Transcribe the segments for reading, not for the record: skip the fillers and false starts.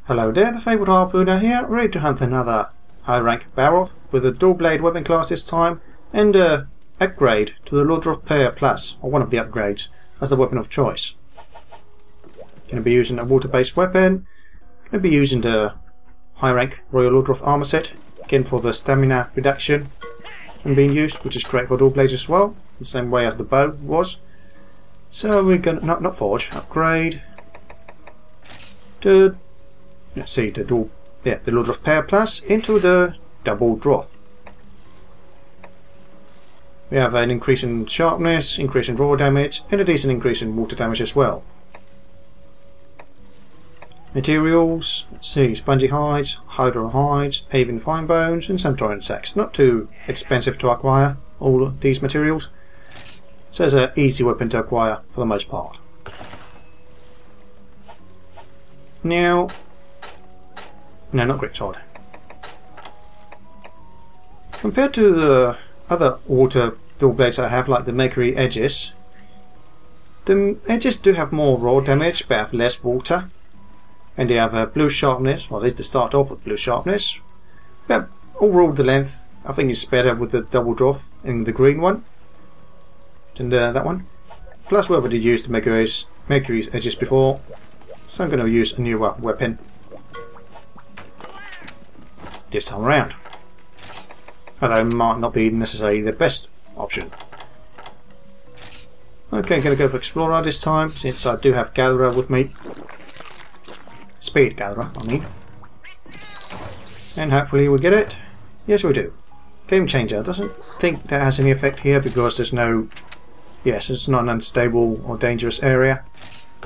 Hello there, the Fabled Harpooner here, ready to hunt another high rank Barroth with a dual blade weapon class this time, and upgrade to the Double Droth Pair Plus, or one of the upgrades, as the weapon of choice. Going to be using a water based weapon, going to be using the high rank Royal Double Droth armor set, again for the stamina reduction and being used, which is great for dual blades as well, the same way as the bow was. So we're going to, not forge, upgrade to, let's see, the Double Droth Pair Plus into the Double Droth. We have an increase in sharpness, increase in raw damage, and a decent increase in water damage as well. Materials, let's see, spongy hides, hydro hides, avian fine bones, and some torrent sacks. Not too expensive to acquire, all of these materials. So it's an easy weapon to acquire for the most part. Now, no, not great sword. Compared to the other water dual blades I have, like the Mercury edges, the edges do have more raw damage but have less water, and they have a blue sharpness, well, at least to start off with blue sharpness, but overall the length I think is better with the Double Droth in the green one than that one. Plus we already used the Mercury's edges before, so I'm going to use a newer weapon this time around, although it might not be necessarily the best option. Okay, I'm going to go for Explorer this time, since I do have Gatherer with me. Speed Gatherer, I mean. And hopefully we'll get it. Yes, we do. Game Changer. Doesn't think that has any effect here because there's no... Yes, it's not an unstable or dangerous area.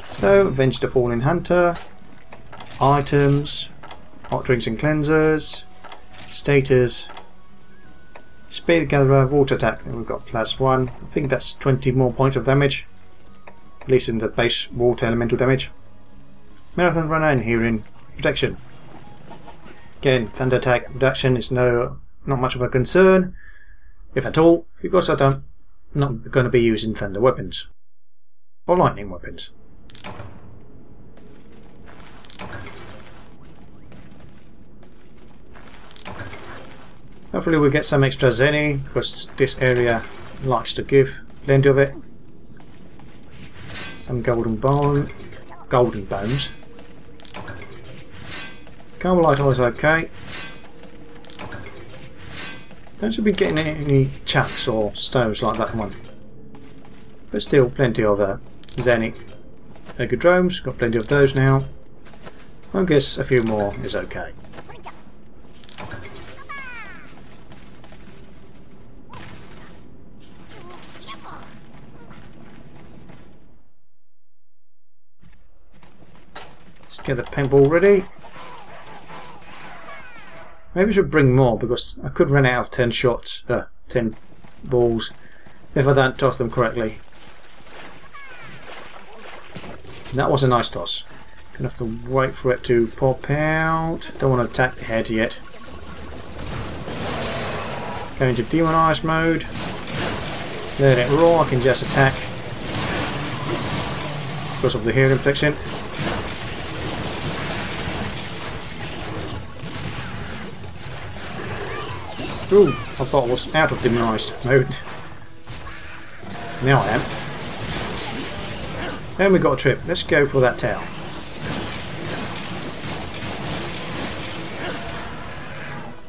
So, Avenge the Fallen Hunter. Items. Hot Drinks and Cleansers. Status. Speed Gatherer, Water Attack. And we've got +1. I think that's 20 more points of damage. At least in the base water elemental damage. Marathon Runner and Hearing Protection. Again, Thunder Attack reduction is not much of a concern, if at all, because I'm not going to be using thunder weapons or lightning weapons. Hopefully we'll get some extra Zenny, because this area likes to give plenty of it. Some golden bones. Carmelite ore is okay. Don't seem to be getting any chucks or stones like that one. But still, plenty of Zenny Egodromes, got plenty of those now. I guess a few more is okay. Let's get the paintball ready. Maybe I should bring more, because I could run out of 10 shots, 10 balls, if I don't toss them correctly. And that was a nice toss. Gonna have to wait for it to pop out. Don't want to attack the head yet. Go into Demonize mode. Let it roar, I can just attack because of the hearing protection. Ooh, I thought I was out of demonized mode. Now I am. And we got a trip. Let's go for that tail.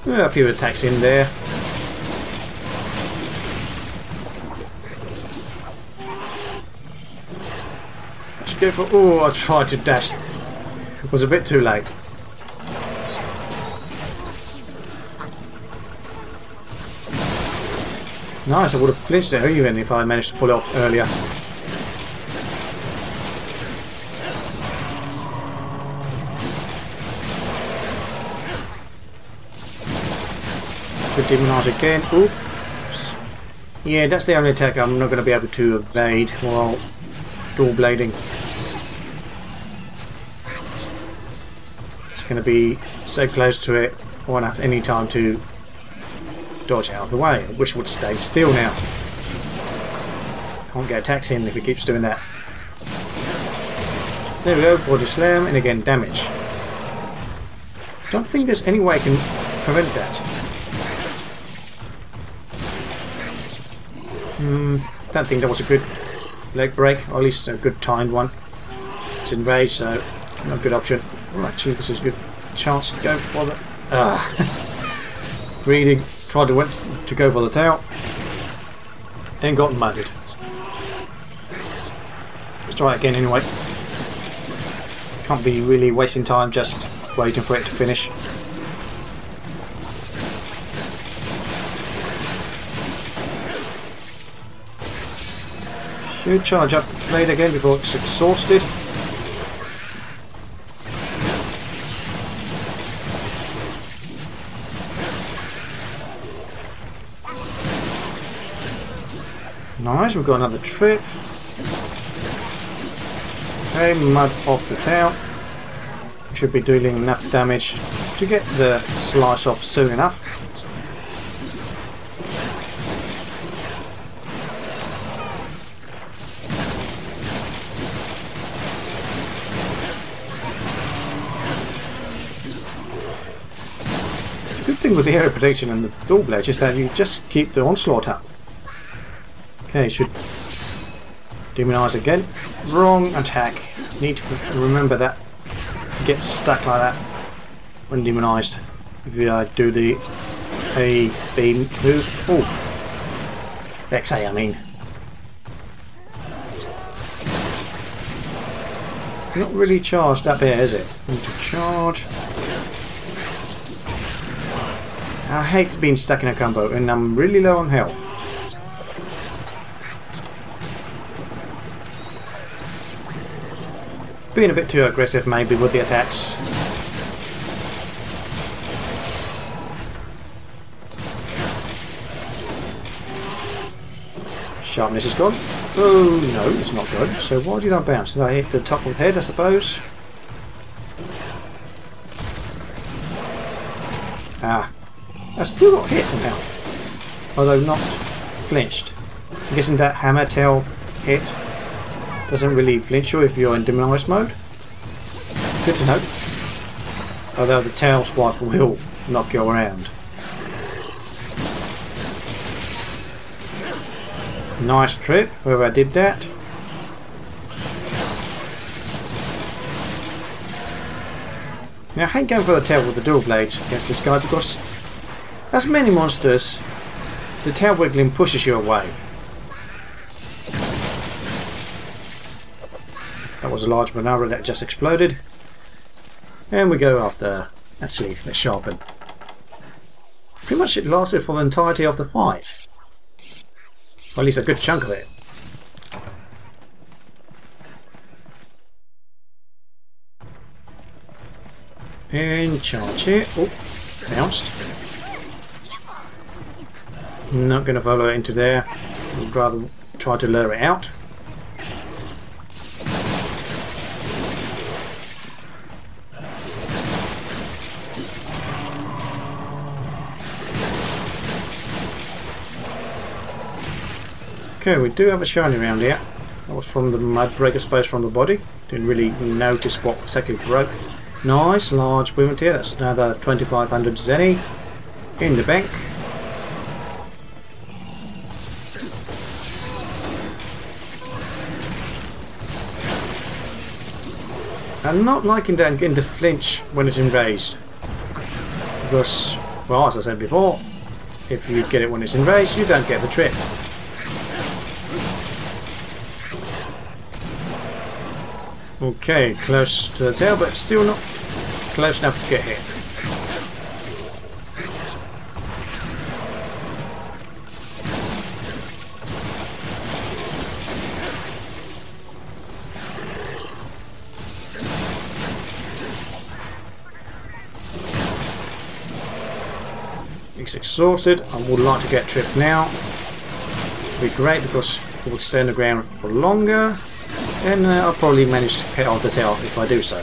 A few attacks in there. Let's go for... Oh, I tried to dash. It was a bit too late. Nice, I would have flinched there even if I managed to pull it off earlier. Good Demonize again. Oops. Yeah, that's the only attack I'm not going to be able to evade while dual blading. It's going to be so close to it, I won't have any time to dodge out of the way. I wish it would stay still now. Can't get attacks in if it keeps doing that. There we go, body slam, and again damage. Don't think there's any way I can prevent that. Don't think that was a good leg break, or at least a good timed one. It's enraged, so not a good option. Well, actually, this is a good chance to go for the... really tried to go for the tail and got mudded. Let's try it again anyway. Can't be really wasting time just waiting for it to finish. Should charge up the blade again before it's exhausted. Nice, we've got another trip. Okay, mud off the tail. Should be dealing enough damage to get the slice off soon enough. The good thing with the area protection and the dual blades is that you just keep the onslaught up. Okay, should demonize again. Wrong attack. Need to remember that. Get stuck like that when demonized. If you do the A, B move. Oh, XA, I mean. Not really charged up here, is it? Need to charge. I hate being stuck in a combo, and I'm really low on health. Being a bit too aggressive maybe with the attacks. Sharpness is gone. Oh no, it's not good. So why did I bounce? Did I hit the top of the head, I suppose? Ah. I still got hit somehow. Although not flinched. I'm guessing that hammer tail hit doesn't really flinch you if you're in demonized mode. Good to know. Although the tail swipe will knock you around. Nice trip, whoever did that. Now I hate going for the tail with the dual blades against this guy because as many monsters, the tail wiggling pushes you away. That was a large banana that just exploded. And we go after... Actually, let's sharpen. Pretty much it lasted for the entirety of the fight. Or at least a good chunk of it. And charge here. Oh, bounced. Not going to follow it into there. I'd rather try to lure it out. Okay, we do have a shiny around here. That was from the mud break, I suppose, from the body. Didn't really notice what exactly broke. Nice, large movement here. That's another 2500 zenny in the bank. I'm not liking that getting to flinch when it's enraged. Because, well, as I said before, if you get it when it's enraged, you don't get the trip. Okay, close to the tail, but still not close enough to get hit. It's exhausted. I would like to get tripped now. Would be great because it would stay on the ground for longer. And I'll probably manage to hit off the tail if I do so.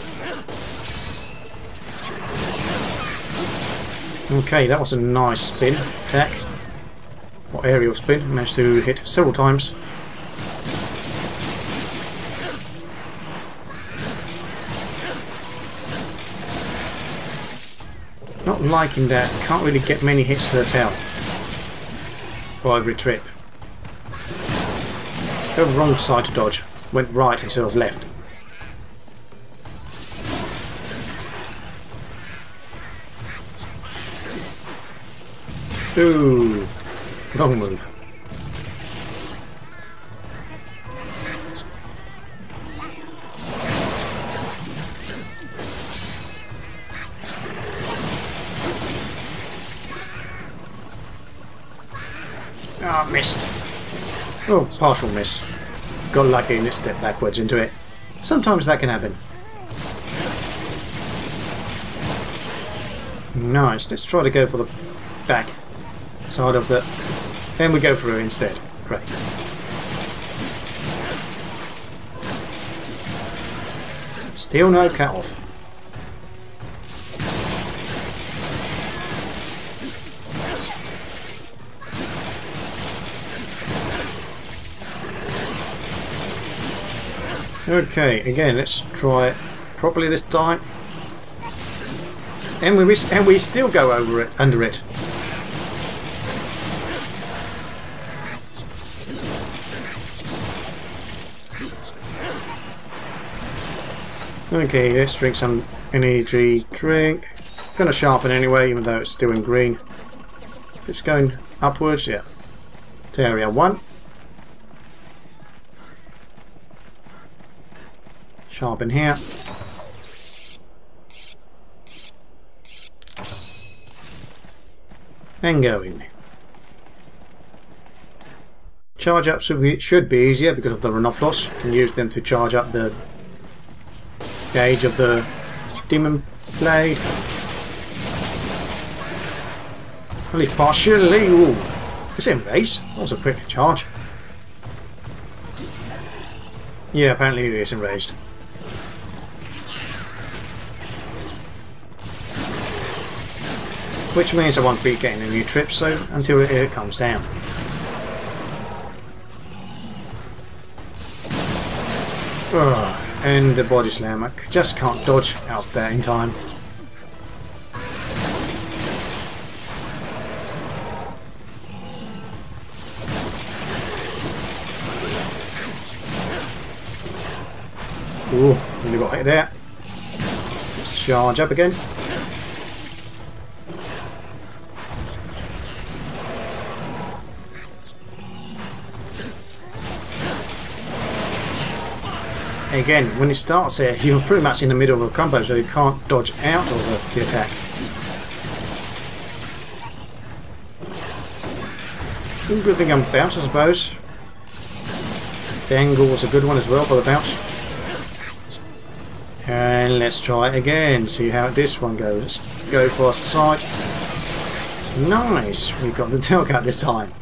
Okay, that was a nice spin attack. Or aerial spin. Managed to hit several times. Not liking that. Can't really get many hits to the tail for every trip. Go wrong side to dodge. Went right instead of left. Ooh, wrong move. Ah, missed. Oh, partial miss. Got lucky and it stepped backwards into it. Sometimes that can happen. Nice. Let's try to go for the back side of the... Then we go through instead. Great. Still no cut off. Okay, again, let's try it properly this time. And we miss, and we still go over it, under it. Okay, let's drink some energy drink. Gonna sharpen anyway, even though it's still in green. If it's going upwards, yeah. To area 1. Sharpen here. And go in. Charge up should be easier because of the Renoplos. You can use them to charge up the gauge of the Demon Blade. At least partially. Ooh. It's in race. That was a quick charge. Yeah, apparently it is enraged. Which means I won't be getting a new trip so until it comes down. Ugh, and the body slam. I just can't dodge out there in time. Ooh, really got hit there. Let's charge up again. Again, when it starts here, you're pretty much in the middle of a combo, so you can't dodge out of the attack. Good thing I'm bounce, I suppose. The angle was a good one as well for the bounce. And let's try it again, see how this one goes. Go for a side. Nice! We got the tail cut this time.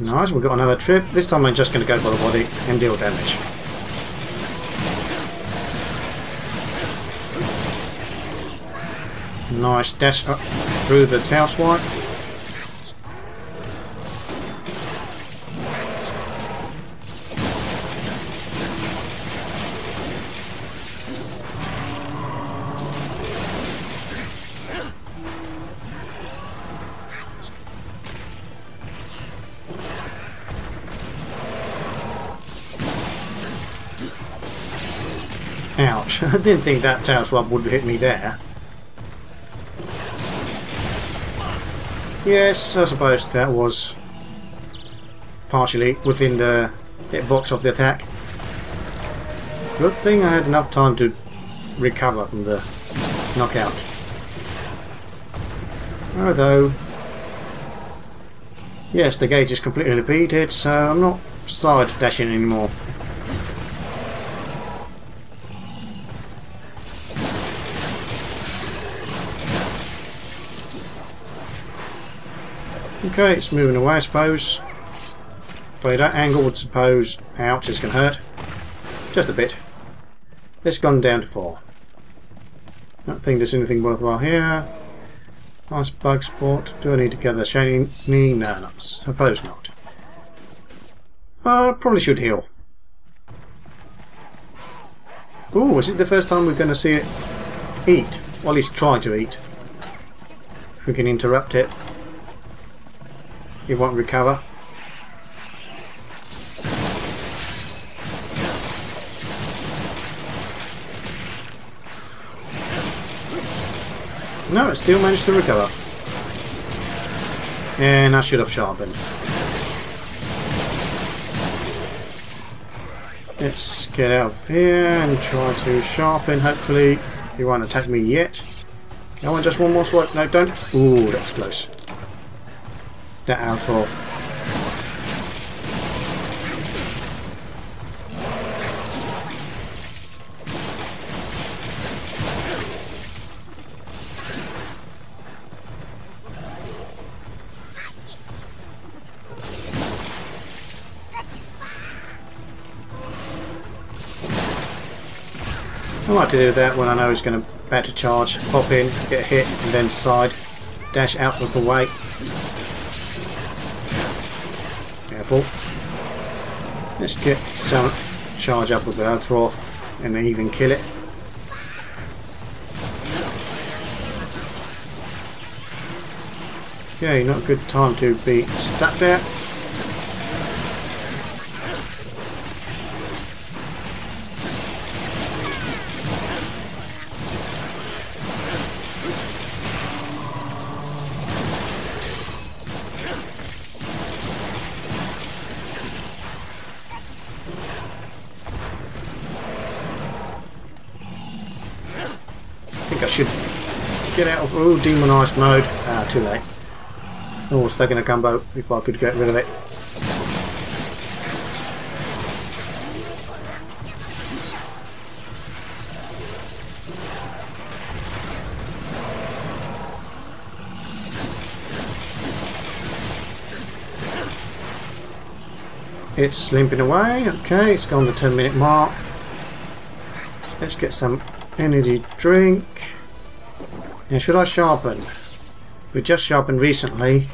Nice, we've got another trip. This time I'm just going to go for the body and deal damage. Nice dash up through the tail swipe. Ouch, I didn't think that tail swap would hit me there. Yes, I suppose that was partially within the hitbox of the attack. Good thing I had enough time to recover from the knockout. Although, yes, the gauge is completely depleted, so I'm not side dashing anymore. Okay, it's moving away, I suppose. But that angle would suppose, ouch, it's going to hurt. Just a bit. It's gone down to 4. Don't think there's anything worthwhile here. Nice bug sport. Do I need to gather shiny? No, I suppose not. Probably should heal. Ooh, is it the first time we're going to see it eat? Well, at least try to eat. If we can interrupt it, it won't recover. No, it still managed to recover. And I should have sharpened. Let's get out of here and try to sharpen. Hopefully he won't attack me yet. I want just one more swipe. No, don't. Ooh, that was close. That out of. I like to do that when I know he's going to about to charge, pop in, get a hit, and then side, dash out of the way. Careful. Let's get some charge up with the Double Droth and then even kill it. Okay, not a good time to be stuck there. I should get out of demonized mode. Too late. Oh, stuck in a combo before I could get rid of it. It's limping away. Okay, it's gone the 10-minute mark. Let's get some energy drink. Now, should I sharpen? We just sharpened recently.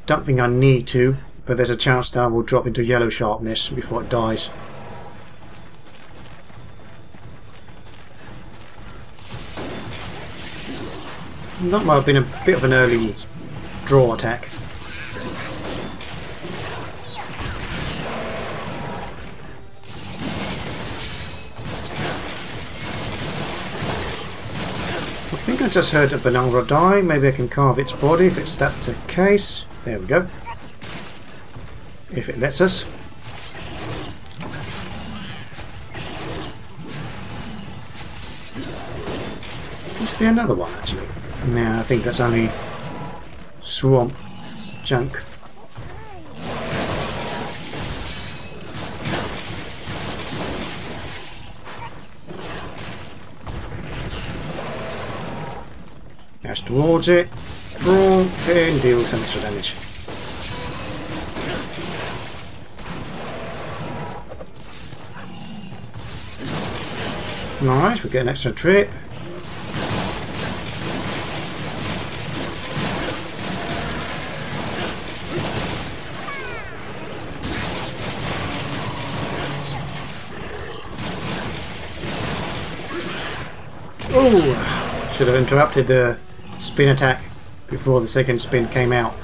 Don't think I need to, but there's a chance that I will drop into yellow sharpness before it dies. That might have been a bit of an early draw attack. I think I just heard a banana die. Maybe I can carve its body if that's the case. There we go. If it lets us. Is there another one actually? No, I think that's only swamp junk. Dash towards it, draw, and deal some extra damage. Nice, we get an extra trip. Oh, should have interrupted the spin attack before the second spin came out.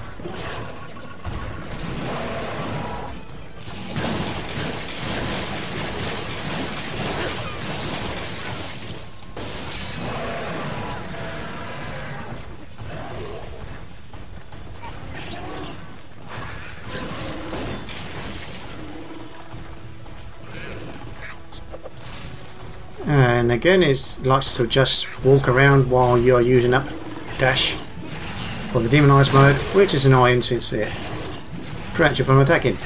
And again, it likes to just walk around while you're using up dash for the demonized mode, which is annoying since it prevents you from attacking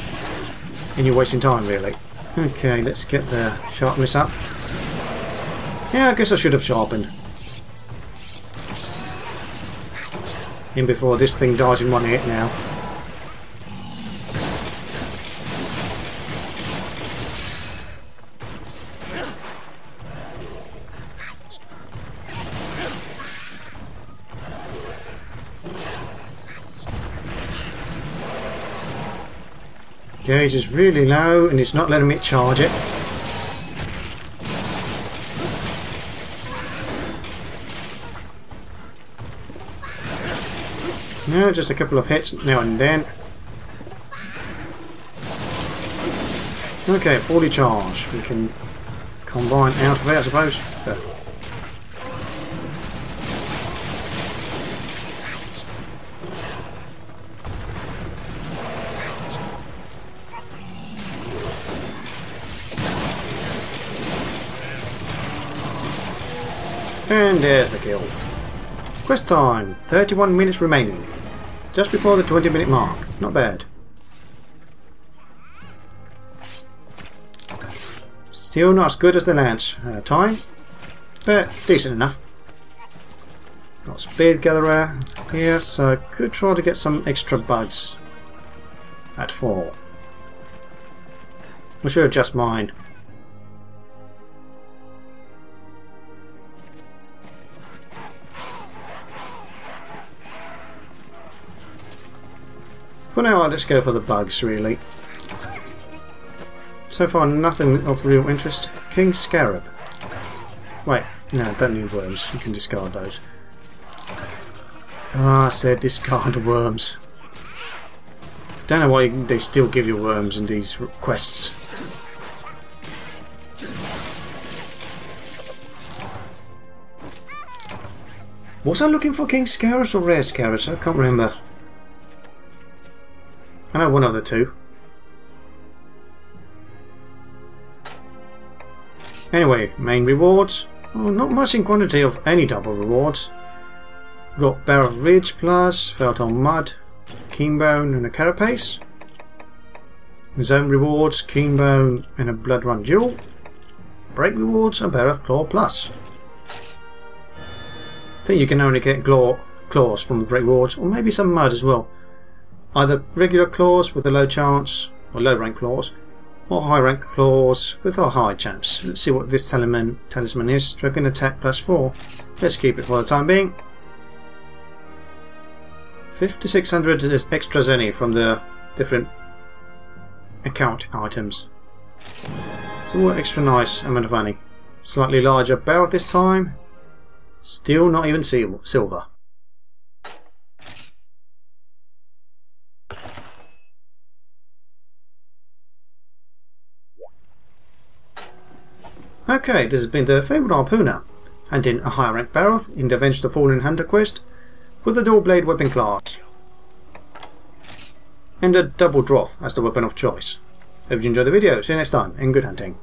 and you're wasting time really. Okay, let's get the sharpness up. Yeah, I guess I should have sharpened in before this thing dies in one hit now. Gauge is really low and it's not letting me charge it. No, just a couple of hits now and then. Okay, fully charged. We can combine out of it, I suppose. And there's the kill. Quest time, 31 minutes remaining. Just before the 20-minute mark. Not bad. Still not as good as the launch time, but decent enough. Got speed gatherer here, so I could try to get some extra bugs at 4. I should adjust mine. For now, I'll just go for the bugs, really. So far, nothing of real interest. King Scarab. Wait, no, don't need worms. You can discard those. Ah, I said discard the worms. Don't know why they still give you worms in these quests. Was I looking for King Scarabs or Rare Scarabs? I can't remember. I know one of the two. Anyway, main rewards. Oh, not much in quantity of any double rewards. Got Barroth Ridge Plus, Felt on Mud, Keenbone and a Carapace. Zone rewards, Keenbone and a Blood Run Duel. Break rewards, a Barroth Claw Plus. I think you can only get claws from the break rewards, or maybe some mud as well. Either regular claws with a low chance, or low rank claws, or high rank claws with a high chance. Let's see what this talisman is. Dragon attack +4. Let's keep it for the time being. 5600 is extra zenny from the different account items. So extra nice amount of money. Slightly larger barrel this time. Still not even silver. Okay, this has been the Fabled Harpooner, and in a higher rank Barroth in the Avenge the Fallen Hunter quest with the dual blade weapon class and a Double Droth as the weapon of choice. Hope you enjoyed the video. See you next time, and good hunting.